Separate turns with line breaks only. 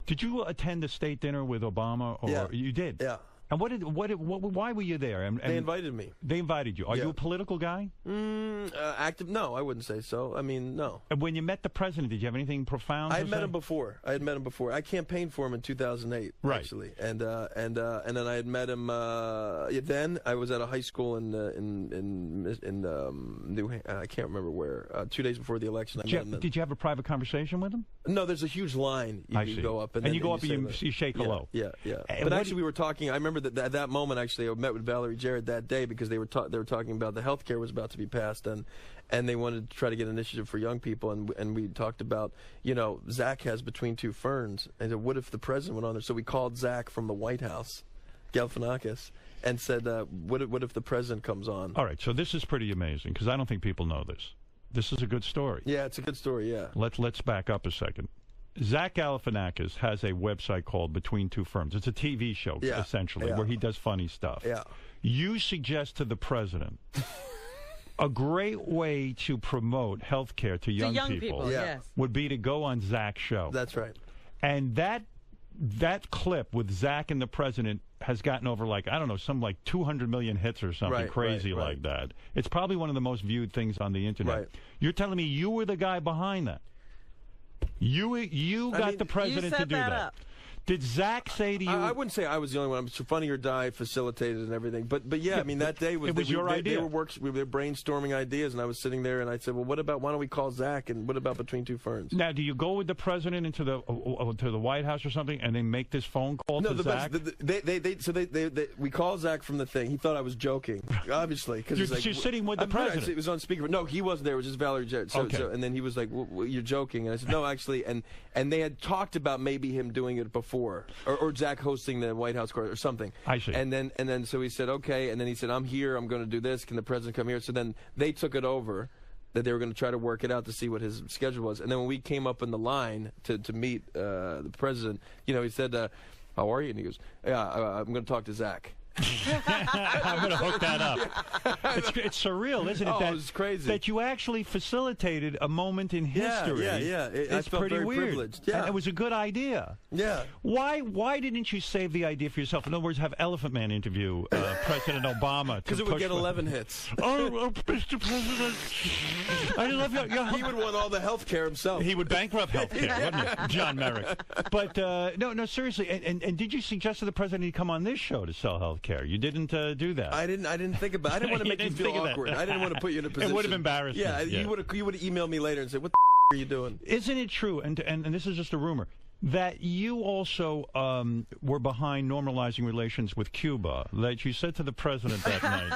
Did you attend the state dinner with Obama? Or
Yeah.
You did?
Yeah.
And why were you there? And
They invited me.
They invited you. Are you a political guy?
Active? No, I wouldn't say so. I mean, no.
And when you met the president, did you have anything profound?
I had met him before. I campaigned for him in 2008, actually, and then I had met him. Then I was at a high school in I can't remember where. 2 days before the election, I met him.
Did you have a private conversation with him?
No, there's a huge line. You go up and
you go up and you shake hello.
Yeah. But actually, we were talking. I remember that at that moment, actually, I met with Valerie Jarrett that day because they were talking about the health care was about to be passed, and they wanted to try to get an initiative for young people, and we talked about, Zach has Between Two Ferns, and said, what if the president went on there? So we called Zach from the White House, Galifianakis, and said, what if the president comes on?
All right, so this is pretty amazing because I don't think people know this. This is a good story.
Yeah, it's a good story. Yeah.
Let's back up a second. Zach Galifianakis has a website called Between Two Ferns. It's a TV show, essentially, where he does funny stuff.
Yeah.
You suggest to the president a great way to promote health care to young people
yes.
would be to go on Zach's show.
That's right.
And that clip with Zach and the president has gotten over, like, I don't know, some like 200 million hits or something crazy like that. It's probably one of the most viewed things on the internet.
Right.
You're telling me you were the guy behind that? You got the president to do that. Did Zach say to you?
I wouldn't say I was the only one. I'm Funny or Die facilitated and everything. But yeah, I mean, that day was...
It was your idea.
We were brainstorming ideas, and I was sitting there, and I said, well, why don't we call Zach, and what about Between Two Ferns?
Now, do you go with the president into the to the White House or something, and they make this phone call to Zach?
We called Zach from the thing. He thought I was joking, obviously. Because
you're sitting with the president.
It was on speaker. No, he wasn't there. It was just Valerie Jarrett. And then he was like, well, you're joking. And I said, no, actually. And they had talked about maybe him doing it before, or Zach hosting the White House court or something.
I see.
And then so he said, okay. And then he said, I'm here. I'm going to do this. Can the president come here? So then they took it over, that they were going to try to work it out to see what his schedule was. And then when we came up in the line to meet the president, he said, how are you? And he goes, yeah, I'm going to talk to Zach.
I'm going to hook that up. It's surreal, isn't it?
It's crazy.
That you actually facilitated a moment in history.
Yeah.
It's
I felt
pretty
very
weird.
Privileged. Yeah.
And it was a good idea.
Yeah.
Why didn't you save the idea for yourself? In other words, have Elephant Man interview President Obama.
Because it would get 11 hits.
Oh, Mr. President, I love you.
He would want all the health care himself.
He would bankrupt health care, wouldn't he? John Merrick. But no, seriously. And did you suggest to the president he'd come on this show to sell health care? You didn't do that.
I didn't think about it. I didn't want to make you feel awkward. I didn't want to put you in a position.
It would have embarrassed me.
Yeah, you would have emailed me later and said, what the are you doing?
Isn't it true, and this is just a rumor, that you also were behind normalizing relations with Cuba, that you said to the president that night,